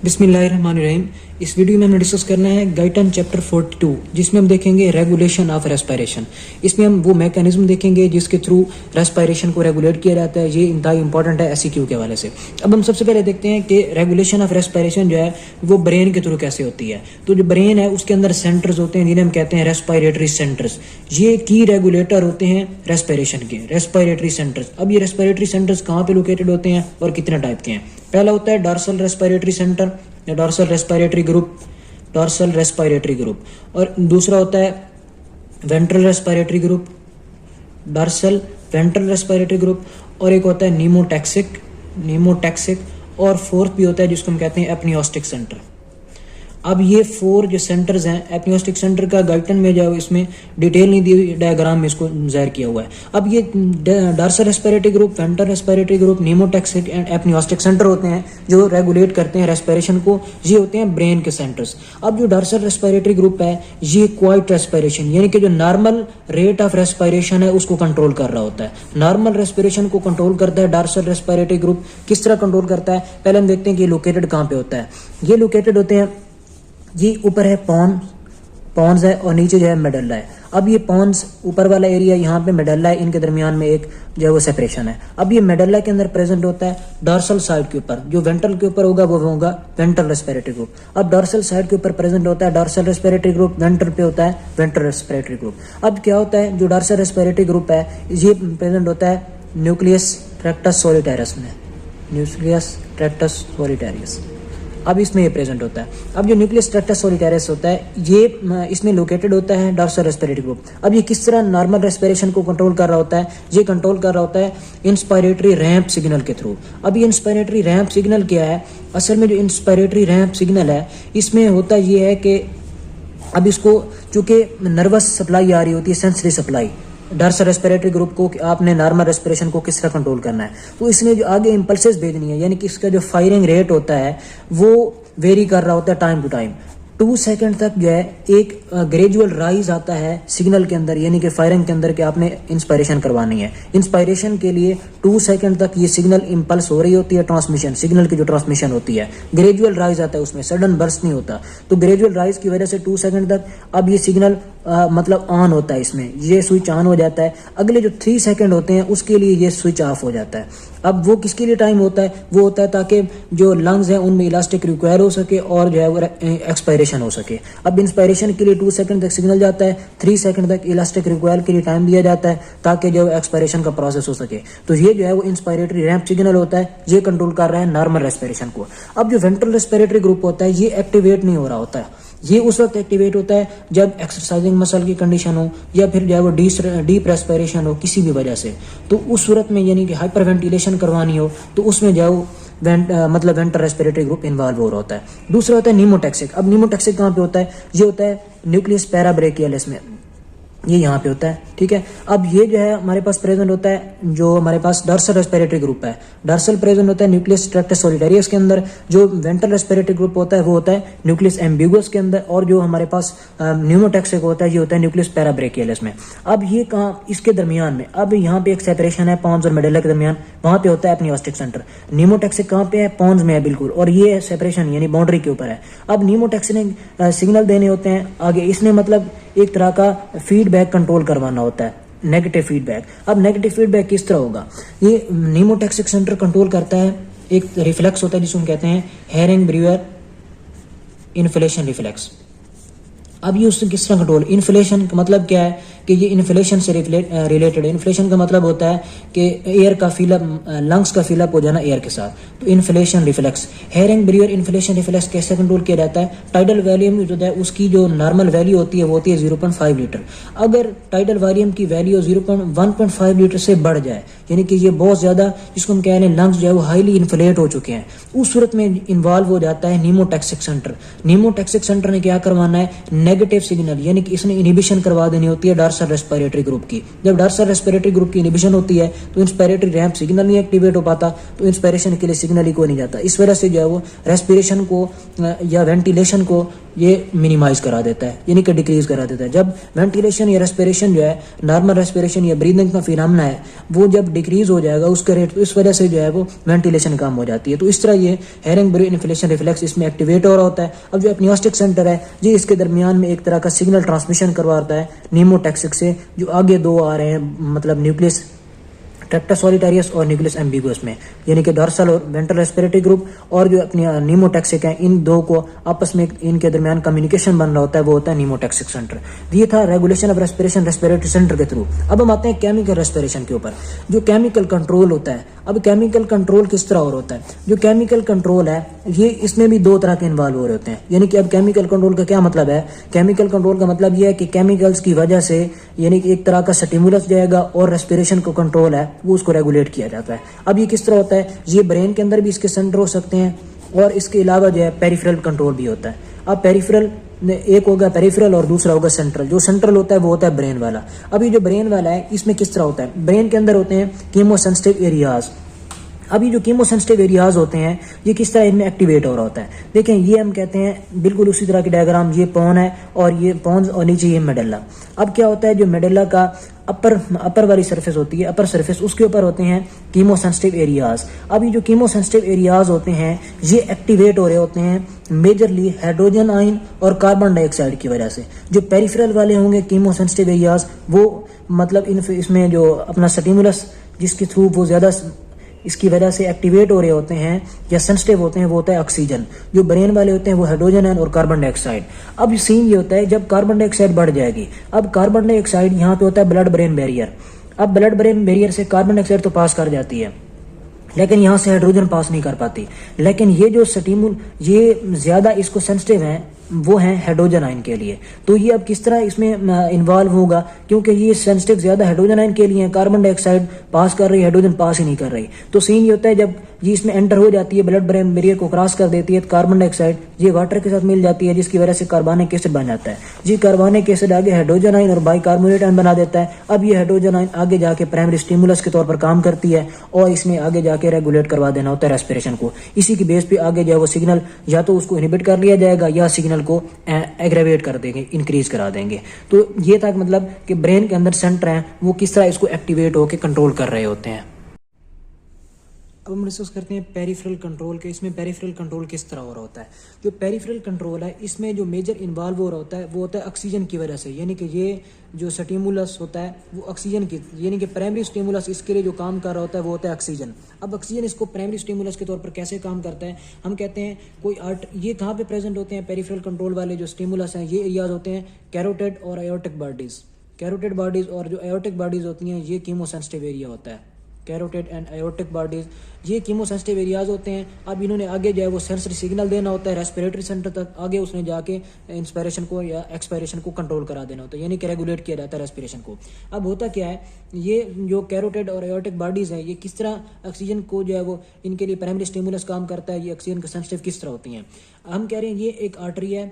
बिस्मिल्लाहिर्रहमानिर्रहीम। इस वीडियो में हमें डिस्कस करना है गाइटन चैप्टर 42, जिसमें हम देखेंगे रेगुलेशन ऑफ रेस्पिरेशन। इसमें हम वो मैकेनिज्म देखेंगे जिसके थ्रू रेस्पिरेशन को रेगुलेट किया जाता है। ये इंतहाई इंपॉर्टेंट है एसईक्यू के हवाले से। अब हम सबसे पहले देखते हैं कि रेगुलेशन ऑफ रेस्पिरेशन जो है वो ब्रेन के थ्रू कैसे होती है। तो जो ब्रेन है उसके अंदर सेंटर्स होते हैं जिन्हें हम कहते हैं रेस्पिरेटरी सेंटर्स। ये की रेगुलेटर होते हैं रेस्पिरेशन के, रेस्पिरेटरी सेंटर्स। अब ये रेस्पिरेटरी सेंटर्स कहाँ पे लोकेटेड होते हैं और कितने टाइप के हैं? पहला होता है डॉर्सल रेस्पिरेटरी सेंटर या dorsal respiratory group, dorsal respiratory group. और दूसरा होता है ventral respiratory group, dorsal ventral respiratory group. और एक होता है नीमोटैक्सिक, नीमोटैक्सिक। और फोर्थ भी होता है जिसको हम कहते हैं एपनियोस्टिक सेंटर। अब ये 4 जो सेंटर्स हैं, एपनियोस्टिक सेंटर का गाइटन में जो इसमें डिटेल नहीं दी हुई, डायग्राम में इसको जाहिर किया हुआ है। अब ये dorsal respiratory group, ventral respiratory group, pneumotaxic and apneustic centre होते हैं जो रेगुलेट करते हैं रेस्पिरेशन को। ये होते हैं ब्रेन के सेंटर्स। अब जो डॉर्सल रेस्पिरेटरी ग्रुप है ये क्वाइट रेस्पिरेशन यानी कि जो नॉर्मल रेट ऑफ रेस्पिरेशन है उसको कंट्रोल कर रहा होता है। नॉर्मल रेस्पिरेशन को कंट्रोल करता है डॉर्सल रेस्पिरेटरी ग्रुप। किस तरह कंट्रोल करता है? पहले हम देखते हैं कि ये लोकेटेड कहाँ पे होता है। ये लोकेटेड होते हैं, ये ऊपर है पॉन्स है और नीचे जो है मेडल्ला है। अब ये पॉन्स ऊपर वाला एरिया, यहाँ पे मेडल्ला है, इनके दरमियान में एक जो है वो सेपरेशन है। अब ये मेडल्ला के अंदर प्रेजेंट होता है डॉर्सल साइड के ऊपर। जो वेंट्रल के ऊपर होगा वो होगा वेंट्रल रेस्पिरेटरी ग्रुप। अब डॉर्सल साइड के ऊपर प्रेजेंट होता है डॉर्सल रेस्पिरेटरी ग्रुप, वेंट्रल पे होता है वेंट्रल रेस्पिरेटरी ग्रुप। अब क्या होता है, जो डॉर्सल रेस्पिरेटरी ग्रुप है ये प्रेजेंट होता है न्यूक्लियस ट्रैक्टस सॉलिटैरियस में, न्यूक्लियस ट्रैक्टस सॉलिटैरियस। अब इसमें ये प्रेजेंट होता है। अब जो न्यूक्लियस ट्रैक्टस सॉलिटैरियस होता है ये इसमें लोकेटेड होता है डॉर्सल रेस्पिरेटरी ग्रुप। अब ये किस तरह नॉर्मल रेस्पिरेशन को कंट्रोल कर रहा होता है? ये कंट्रोल कर रहा होता है इंस्पायरेटरी रैंप सिग्नल के थ्रू। अब ये इंस्पायरेटरी रैंप सिग्नल क्या है? असल में जो इंस्पायरेटरी रैंप सिग्नल है इसमें होता ये है कि अब इसको चूंकि नर्वस सप्लाई आ रही होती है, sensory supply, dorsal respiratory group को आपने नॉर्मल रेस्पिरेशन को किस तरह कंट्रोल करना है, तो इसने जो आगे इंपल्सेस भेजनी है यानी कि इसका जो फायरिंग रेट होता है वो वेरी कर रहा होता है टाइम टू टाइम। 2 सेकंड तक जो है एक ग्रेजुअल राइज आता है सिग्नल के अंदर यानी कि फायरिंग के अंदर कि आपने इंस्पायरेशन करवानी है। इंस्पायरेशन के लिए 2 सेकंड तक ये सिग्नल इंपल्स हो रही होती है, ट्रांसमिशन सिग्नल की जो ट्रांसमिशन होती है ग्रेजुअल राइज आता है, उसमें सडन बर्स्ट नहीं होता। तो ग्रेजुअल राइज की वजह से 2 सेकंड तक अब ये सिग्नल मतलब ऑन होता है, इसमें ये स्विच ऑन हो जाता है। अगले जो 3 सेकंड होते हैं उसके लिए ये स्विच ऑफ हो जाता है। अब वो किसके लिए टाइम होता है? वो होता है ताकि जो लंग्स हैं उनमें इलास्टिक रिक्वायर हो सके और जो है वो एक्सपायरेशन हो सके। अब इंस्पायरेशन के लिए 2 सेकंड तक सिग्नल जाता है, 3 सेकंड तक इलास्टिक रिक्वायर के लिए टाइम दिया जाता है ताकि जो एक्सपायरेशन का प्रोसेस हो सके। तो ये जो है वो इंस्पायरेटरी रैंप सिग्नल होता है, ये कंट्रोल कर रहा है नॉर्मल रेस्पिरेशन को। अब जो वेंट्रल रेस्पिरेटरी ग्रुप होता है ये एक्टिवेट नहीं हो रहा होता है। ये उस वक्त एक्टिवेट होता है जब एक्सरसाइजिंग मसल की कंडीशन हो या फिर जो है वो डीप रेस्पिरेशन हो किसी भी वजह से। तो उस सूरत में यानी कि हाइपर वेंटिलेशन करवानी हो तो उसमें जो है वो मतलब वेंट्रल रेस्पिरेटरी ग्रुप इन्वॉल्व हो रहा होता है। दूसरा होता है नीमोटैक्सिक। अब नीमोटैक्सिक कहाँ पे होता है? ये होता है न्यूक्लियस पैराब्रेकियलिस में, ये यहाँ पे होता है, ठीक है। अब ये जो है हमारे पास प्रेजेंट होता है, जो हमारे पास डॉर्सल रेस्पिरेटरी ग्रुप है, डॉर्सल प्रेजेंट होता है न्यूक्लियस ट्रैक्टस सॉलिटैरियस के अंदर। जो वेंट्रल रेस्पिरेटरी ग्रुप होता है वो होता है न्यूक्लियस एम्बिगुअस के अंदर। और जो हमारे पास न्यूमोटैक्सिक होता है ये होता है न्यूक्लियस पैराब्रेकियलिस में। अब ये कहाँ? इसके दरमियान में अब यहाँ पे एक सेपरेशन है पॉन्स और मेडल्ला के दरमियान, वहाँ पे होता है एपनियोस्टिक सेंटर। नीमोटैक्सिक कहाँ पे है? पॉन्स में है बिल्कुल, और ये सेपरेशन यानी बाउंड्री के ऊपर है। अब नीमोटैक्सिक ने सिग्नल देने होते हैं आगे, इसने मतलब एक तरह का फीडबैक कंट्रोल करवाना होता है, नेगेटिव फीडबैक। अब नेगेटिव फीडबैक किस तरह होगा? ये नीमोटैक्सिक सेंटर कंट्रोल करता है, एक रिफ्लेक्स होता है जिसको हम कहते हैं हेरिंग ब्रूअर इन्फ्लेशन रिफ्लेक्स। अब ये उससे किस तरह कंट्रोल? इन्फ्लेशन का मतलब क्या है कि ये इन्फ्लेशन से रिलेटेड है। इन्फ्लेशन का मतलब होता है कि एयर का फिलअप, लंग्स का फिलअप हो जाना एयर के साथ। तो inflation reflex, herring Breuer inflation reflex कैसे कंट्रोल किया जाता है? टाइडल वॉल्यूम जो है उसकी जो नॉर्मल वैल्यू होती है वो होती है 0.5 लीटर। अगर टाइडल वॉल्यूम की वैल्यू 1.5 लीटर से बढ़ जाए यानी कि ये बहुत ज्यादा, जिसको हम कह रहे हैं लंग्स जो है वो हाईली इन्फ्लेट हो चुके हैं, उस सूरत में इन्वॉल्व हो जाता है नीमोटैक्सिक सेंटर। नीमोटैक्सिक सेंटर ने क्या करवाना है? नेगेटिव सिग्नल यानी कि इसने इनिबिशन करवा देनी होती है डॉर्सल रेस्पिरेटरी ग्रुप की। जब डॉर्सल रेस्पिरेटरी ग्रुप की इनिबिशन होती है तो इंस्पायरेटरी रैंप सिग्नल नहीं एक्टिवेट हो पाता, तो इंस्पायरेशन के लिए सिग्नल ही कोई नहीं जाता। इस वजह से जो है वो रेस्पिरेशन को या वेंटिलेशन को ये मिनिमाइज करा देता है, यानी कि डिक्रीज करा देता है। जब वेंटिलेशन या रेस्पिरेशन जो है, नॉर्मल रेस्पिरेशन या ब्रीदिंग का फिनोमेना है, वो जब डिक्रीज हो जाएगा उसका रेट, तो इस वजह से जो है वो वेंटिलेशन कम हो जाती है। तो इस तरह ये हेरिंग ब्रेन इन्फ्लेशन रिफ्लेक्स इसमें एक्टिवेट हो रहा होता है। अब जो एपनियोस्टिक सेंटर है ये इसके दरमियान में एक तरह का सिग्नल ट्रांसमिशन करवाता है नीमोटैक्सिक से, जो आगे दो आ रहे हैं, मतलब न्यूक्लियस ट्रैक्टस सॉलिटारियस और न्यूक्लियस एम्बिगुअस में, यानी कि डॉर्सल और वेंट्रल रेस्पिरेटरी ग्रुप और जो अपनी नीमोटैक्सिक है, इन दो को आपस में इनके दरमियान कम्युनिकेशन बन रहा होता है, वो होता है नीमोटैक्सिक सेंटर। ये था regulation of respiration respiratory centre के थ्रू। अब हम आते हैं केमिकल रेस्पिरेशन के ऊपर, जो केमिकल कंट्रोल होता है। अब केमिकल कंट्रोल किस तरह और होता है? जो केमिकल कंट्रोल है ये इसमें भी दो तरह के इन्वॉल्व हो रहे होते हैं, यानी कि अब केमिकल कंट्रोल का क्या मतलब है? केमिकल कंट्रोल का मतलब ये है कि केमिकल्स की वजह से, यानी कि एक तरह का स्टिमुलस जाएगा और रेस्पिरेशन को कंट्रोल है वो उसको रेगुलेट किया जाता है। अब ये किस तरह होता है? ये ब्रेन के अंदर भी इसके सेंटर हो सकते हैं और इसके अलावा जो है पेरिफेरल कंट्रोल भी होता है। अब पेरिफेरल एक होगा पेरिफेरल और दूसरा होगा सेंट्रल। जो सेंट्रल होता है वो होता है ब्रेन वाला। अब ये जो ब्रेन वाला है इसमें किस तरह होता है? ब्रेन के अंदर होते हैं कीमोसेंसिटिव एरियाज। अब ये जो कीमोसेंसिटिव एरियाज होते हैं ये किस तरह इनमें एक्टिवेट हो रहा होता है? देखें, ये हम कहते हैं बिल्कुल उसी तरह की डायग्राम, ये पॉन है और ये पॉन्स और नीचे ये मेडुल्ला। अब क्या होता है, जो मेडुल्ला का अपर वाली सरफेस होती है, अपर सरफेस, उसके ऊपर होते हैं कीमोसेंसिटिव एरियाज। अब ये जो कीमोसेंसिटिव एरियाज होते हैं ये एक्टिवेट हो रहे होते हैं मेजरली हाइड्रोजन आयन और कार्बन डाइऑक्साइड की वजह से। जो पेरिफेरल वाले होंगे कीमोसेंसिटिव एरियाज, वो मतलब इसमें जो अपना स्टिमुलस जिसके थ्रू वो ज़्यादा इसकी वजह से एक्टिवेट हो रहे होते हैं या सेंसिटिव होते हैं, वो होता है ऑक्सीजन। जो ब्रेन वाले होते हैं वो हाइड्रोजन है और कार्बन डाइऑक्साइड। अब सीन ये होता है जब कार्बन डाइऑक्साइड बढ़ जाएगी, अब कार्बन डाइऑक्साइड यहाँ पे होता है ब्लड ब्रेन बैरियर। अब ब्लड ब्रेन बैरियर से कार्बन डाइऑक्साइड तो पास कर जाती है लेकिन यहाँ से हाइड्रोजन पास नहीं कर पाती। लेकिन ये जो ये ज्यादा इसको सेंसिटिव है वो है हाइड्रोजन आयन के लिए। तो ये अब किस तरह इसमें इन्वॉल्व होगा, क्योंकि ये सेंसिटिव ज्यादा हाइड्रोजन आयन के लिए है, कार्बन डाइऑक्साइड पास कर रही है, हाइड्रोजन पास ही नहीं कर रही। तो सीन ये होता है जब ये इसमें एंटर हो जाती है, ब्लड ब्रेन बैरियर को क्रॉस कर देती है, तो कार्बन डाइऑक्साइड ये वाटर के साथ मिल जाती है, जिसकी वजह से कार्बनिक एसिड बन जाता है। जी कार्बनिक एसिड आगे हाइड्रोजन आयन और बाइकार्बोनेट आयन बना देता है। अब ये हाइड्रोजन आयन आगे जाके प्राइमरी स्टिमुलस के तौर पर काम करती है और इसमें आगे जाके रेगुलेट करवा देना होता है रेस्पिरेशन को। इसी की बेस पे आगे जो है वो सिग्नल या तो उसको इनहिबिट कर लिया जाएगा या सिग्नल को एग्रेवेट कर देंगे, इंक्रीज करा देंगे। तो ये था मतलब कि ब्रेन के अंदर सेंटर हैं वो किस तरह इसको एक्टिवेट होकर कंट्रोल कर रहे होते हैं। अब हम डिस्कस करते हैं पेरिफेरल कंट्रोल के। इसमें पेरिफेरल कंट्रोल किस तरह हो रहा होता है? जो पेरिफेरल कंट्रोल है इसमें जो मेजर इन्वॉल्व हो रहा होता है वो होता है ऑक्सीजन की वजह से, यानी कि ये जो स्टिमुलस होता है वो ऑक्सीजन की, यानी कि प्राइमरी स्टिमुलस इसके लिए जो काम कर रहा होता है वो होता है ऑक्सीजन। अब ऑक्सीजन इसको प्राइमरी स्टिमुलस के तौर पर कैसे काम करता है? हम कहते हैं ये कहाँ पे प्रेजेंट होते हैं पेरिफेरल कंट्रोल वाले जो स्टिमुलस हैं? ये एरियाज होते हैं कैरोटिड और एओर्टिक बॉडीज। कैरोटिड बॉडीज और जो एओर्टिक बॉडीज होती हैं ये कीमोसेंसिटिव एरिया होता है। कैरोटिड एंड एओर्टिक बॉडीज ये कीमोसेंसिटिव एरियाज होते हैं। अब इन्होंने आगे जो है वो सेंसरी सिग्नल देना होता है रेस्पिरेटरी सेंटर तक, आगे उसने जाके इंस्पायरेशन को या एक्सपायरेशन को कंट्रोल करा देना होता है, यानी कि रेगुलेट किया जाता है रेस्पिरेशन को। अब होता क्या है, ये जो कैरोटिड और एओर्टिक बॉडीज है ये किस तरह ऑक्सीजन को जो है वो इनके लिए प्राइमरी स्टिमुलस काम करता है, ये ऑक्सीजन के सेंसिटिव किस तरह होती हैं? हम कह रहे हैं ये एक आर्टरी है,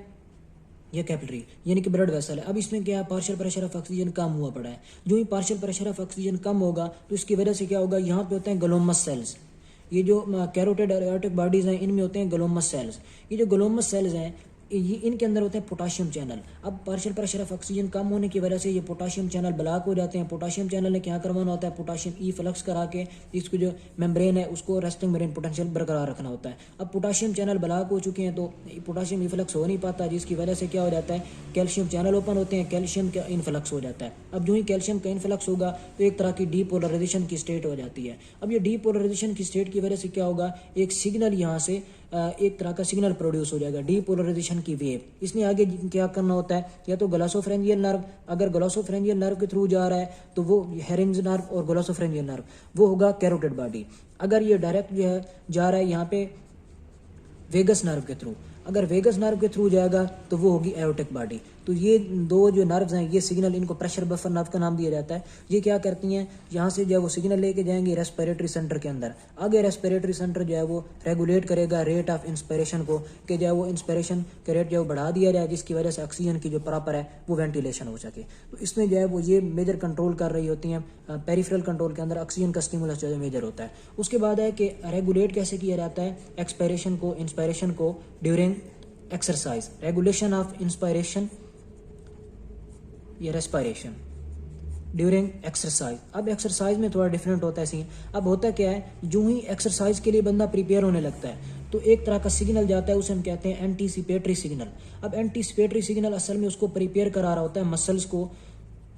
ये कैपिलरी यानी कि ब्लड वेसल है। अब इसमें क्या है, पार्शियल प्रेशर ऑफ ऑक्सीजन कम हुआ पड़ा है। जो ही पार्शियल प्रेशर ऑफ ऑक्सीजन कम होगा तो इसकी वजह से क्या होगा, यहाँ पे होते हैं ग्लोमस सेल्स। ये जो कैरोटिड और एओर्टिक बॉडीज हैं इनमें होते हैं ग्लोमस सेल्स। ये जो ग्लोमस सेल्स हैं ये इनके अंदर होते हैं पोटाशियम चैनल। अब पार्शियल प्रेशर ऑफ ऑक्सीजन कम होने की वजह से ये पोटाशियम चैनल ब्लॉक हो जाते हैं। पोटाशियम चैनल ने क्या करवाना होता है, पोटाशियम ई फ्लक्स करा के इसको जो मेम्ब्रेन है उसको रेस्टिंग मेम्ब्रेन पोटेंशियल बरकरार रखना होता है। अब पोटाशियम चैनल ब्लॉक हो चुके हैं तो पोटाशियम ई फ्लक्स हो नहीं पाता, जिसकी वजह से क्या हो जाता है, कैल्शियम चैनल ओपन होते हैं, कैल्शियम का इनफ्लक्स हो जाता है। अब जो ही कैल्शियम का इनफ्लक्स होगा तो एक तरह की डीपोलराइजेशन की स्टेट हो जाती है। अब ये डीपोलराइजेशन की स्टेट की वजह से क्या होगा, एक सिग्नल यहाँ से एक तरह का सिग्नल प्रोड्यूस हो जाएगा, डीपोलराइजेशन की वेव। इसने आगे क्या करना होता है, या तो ग्लॉसोफरेंजियल नर्व, अगर ग्लॉसोफरेंजियल नर्व के थ्रू जा रहा है तो वो हेरिंग्स नर्व और ग्लॉसोफरेंजियल नर्व वो होगा कैरोटिड बॉडी। अगर ये डायरेक्ट जो है जा रहा है यहाँ पे वेगस नर्व के थ्रू, अगर वेगस नर्व के थ्रू जाएगा तो वो होगी एओर्टिक बॉडी। तो ये दो जो नर्व्स हैं ये सिग्नल, इनको प्रेशर बफर नर्व का नाम दिया जाता है। ये क्या करती हैं, यहाँ से जो है वो सिग्नल लेके जाएंगे रेस्पिरेटरी सेंटर के अंदर। आगे रेस्पिरेटरी सेंटर जो है वो रेगुलेट करेगा रेट ऑफ इंस्पिरेशन को, कि जो है वो इंस्पिरेशन का रेट जो है बढ़ा दिया जाए, जिसकी वजह से ऑक्सीजन की जो प्रॉपर है वो वेंटिलेशन हो सके। तो इसमें जो है वो ये मेजर कंट्रोल कर रही होती हैं। पेरिफेरल कंट्रोल के अंदर ऑक्सीजन का स्टिमुलस जो है मेजर होता है। उसके बाद है कि रेगुलेट कैसे किया जाता है एक्सपायरेशन को, इंस्पायरेशन को during exercise, regulation of inspiration या रेस्पायरेशन ड्यूरिंग एक्सरसाइज। अब एक्सरसाइज में थोड़ा डिफरेंट होता है सीन। अब होता क्या है, जो ही एक्सरसाइज के लिए बंदा प्रिपेयर होने लगता है तो एक तरह का सिग्नल जाता है, उसे हम कहते हैं एंटीसिपेटरी सिग्नल। अब एंटीसिपेटरी सिग्नल असल में उसको प्रिपेयर करा रहा होता है मसल्स को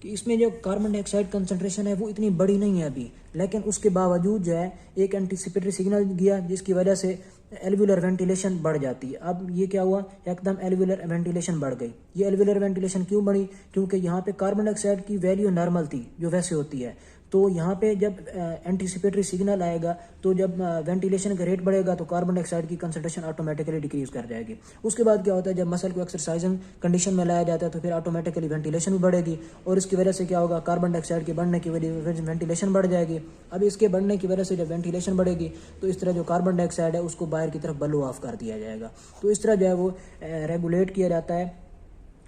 कि इसमें जो कार्बन डाइऑक्साइड कंसंट्रेशन है वो इतनी बड़ी नहीं है अभी, लेकिन उसके बावजूद जो है एक एंटीसिपेटरी सिग्नल गया जिसकी वजह से एल्वुलर वेंटिलेशन बढ़ जाती है। अब ये क्या हुआ, एकदम एल्वुलर वेंटिलेशन बढ़ गई। ये एल्वुलर वेंटिलेशन क्यों बढ़ी, क्योंकि यहाँ पे कार्बन डाइऑक्साइड की वैल्यू नॉर्मल थी जो वैसे होती है, तो यहाँ पे जब एंटीसिपेटरी सिग्नल आएगा तो जब वेंटिलेशन का रेट बढ़ेगा तो कार्बन डाइऑक्साइड की कंसंट्रेशन ऑटोमेटिकली डिक्रीज कर जाएगी। उसके बाद क्या होता है, जब मसल को एक्सरसाइजिंग कंडीशन में लाया जाता है तो फिर ऑटोमेटिकली वेंटिलेशन भी बढ़ेगी और इसकी वजह से क्या होगा, कार्बन डाइऑक्साइड के बढ़ने की वजह से वेंटिलेशन बढ़ जाएगी। अब इसके बढ़ने की वजह से जब वेंटिलेशन बढ़ेगी तो इस तरह जो कार्बन डाइऑक्साइड है उसको बाहर की तरफ ब्लो ऑफ कर दिया जाएगा। तो इस तरह जो है वो रेगुलेट किया जाता है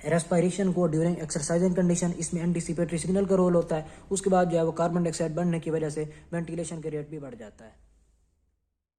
रेस्पायरेशन को ड्यूरिंग एक्सरसाइजिंग कंडीशन। इसमें एंटीसिपेटरी सिग्नल का रोल होता है। उसके बाद जो है वो कार्बन डाइऑक्साइड बढ़ने की वजह से वेंटिलेशन का रेट भी बढ़ जाता है।